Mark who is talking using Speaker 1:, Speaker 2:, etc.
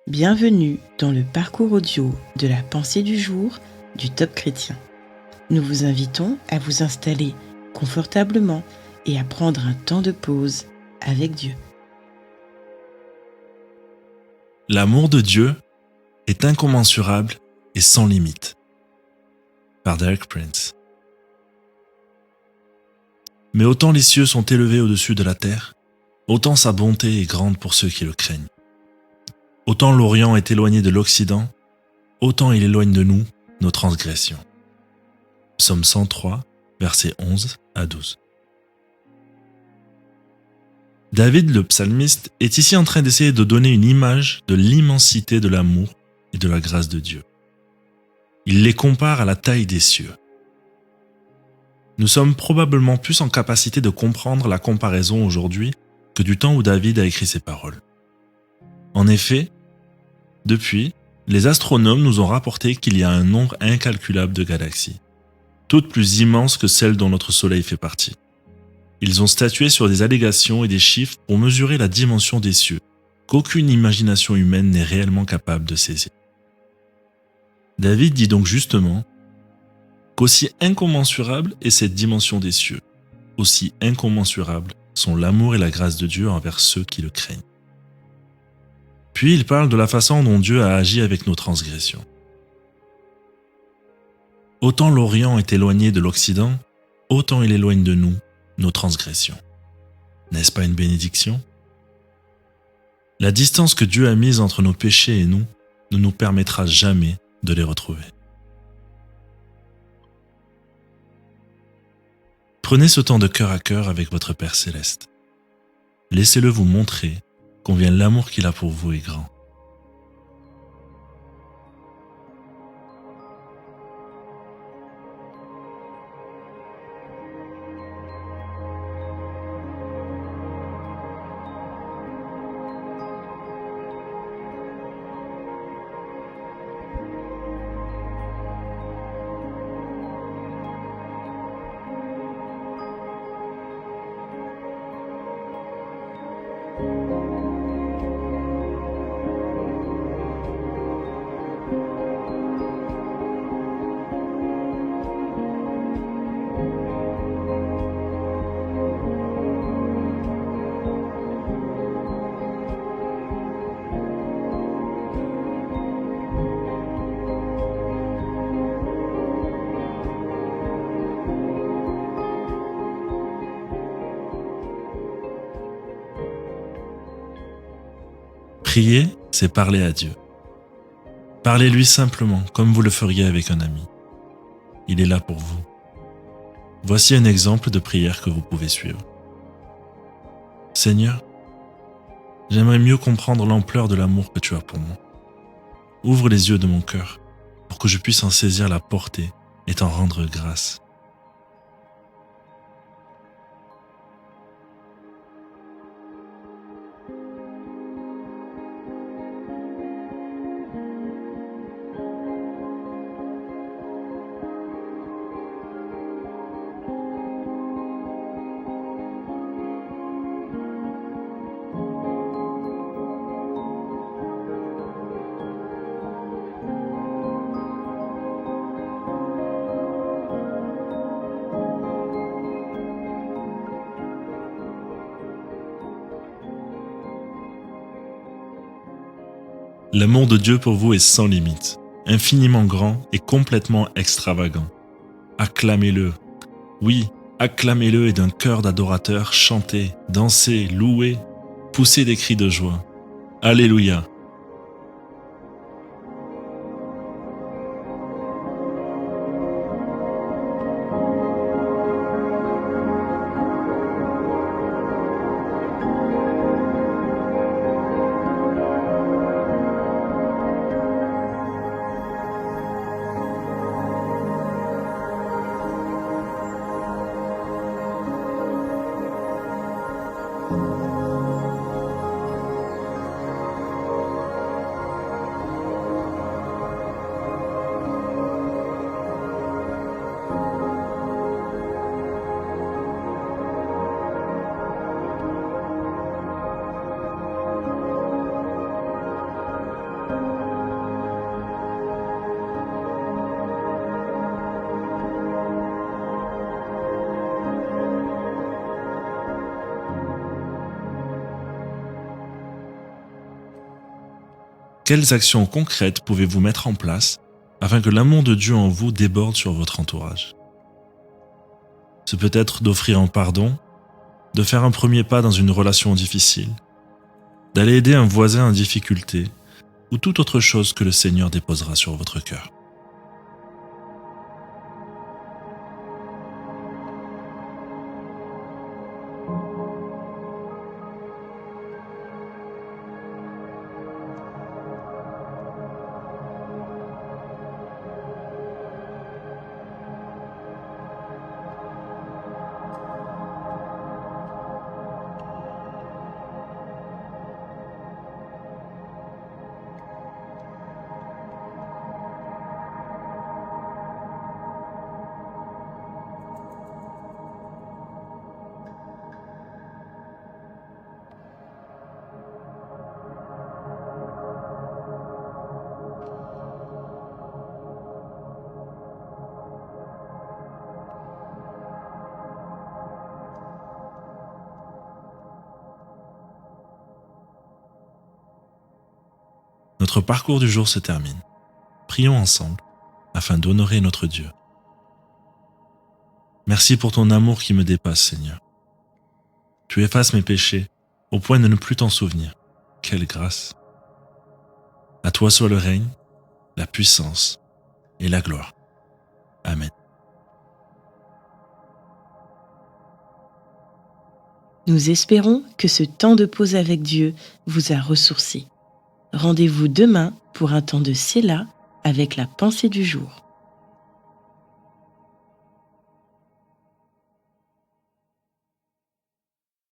Speaker 1: Bienvenue dans le parcours audio de la pensée du jour du Top Chrétien. Nous vous invitons à vous installer confortablement et à prendre un temps de pause avec Dieu.
Speaker 2: L'amour de Dieu est incommensurable et sans limite. Par Derek Prince. Mais autant les cieux sont élevés au-dessus de la terre, autant sa bonté est grande pour ceux qui le craignent. Autant l'Orient est éloigné de l'Occident, autant il éloigne de nous nos transgressions. Psaume 103, versets 11 à 12. David, le psalmiste, est ici en train d'essayer de donner une image de l'immensité de l'amour et de la grâce de Dieu. Il les compare à la taille des cieux. Nous sommes probablement plus en capacité de comprendre la comparaison aujourd'hui que du temps où David a écrit ces paroles. En effet, depuis, les astronomes nous ont rapporté qu'il y a un nombre incalculable de galaxies, toutes plus immenses que celles dont notre Soleil fait partie. Ils ont statué sur des allégations et des chiffres pour mesurer la dimension des cieux, qu'aucune imagination humaine n'est réellement capable de saisir. David dit donc justement qu'aussi incommensurable est cette dimension des cieux, aussi incommensurables sont l'amour et la grâce de Dieu envers ceux qui le craignent. Puis il parle de la façon dont Dieu a agi avec nos transgressions. Autant l'Orient est éloigné de l'Occident, autant il éloigne de nous nos transgressions. N'est-ce pas une bénédiction ? La distance que Dieu a mise entre nos péchés et nous ne nous permettra jamais de les retrouver. Prenez ce temps de cœur à cœur avec votre Père Céleste. Laissez-le vous montrer combien l'amour qu'il a pour vous est grand. Prier, c'est parler à Dieu. Parlez-lui simplement, comme vous le feriez avec un ami. Il est là pour vous. Voici un exemple de prière que vous pouvez suivre. Seigneur, j'aimerais mieux comprendre l'ampleur de l'amour que tu as pour moi. Ouvre les yeux de mon cœur pour que je puisse en saisir la portée et t'en rendre grâce. L'amour de Dieu pour vous est sans limite, infiniment grand et complètement extravagant. Acclamez-le. Oui, acclamez-le et d'un cœur d'adorateur, chantez, dansez, louez, poussez des cris de joie. Alléluia. Quelles actions concrètes pouvez-vous mettre en place afin que l'amour de Dieu en vous déborde sur votre entourage? Ce peut être d'offrir un pardon, de faire un premier pas dans une relation difficile, d'aller aider un voisin en difficulté ou toute autre chose que le Seigneur déposera sur votre cœur. Notre parcours du jour se termine. Prions ensemble afin d'honorer notre Dieu. Merci pour ton amour qui me dépasse, Seigneur. Tu effaces mes péchés au point de ne plus t'en souvenir. Quelle grâce! À toi soit le règne, la puissance et la gloire. Amen.
Speaker 1: Nous espérons que ce temps de pause avec Dieu vous a ressourci. Rendez-vous demain pour un temps de Séla avec la pensée du jour.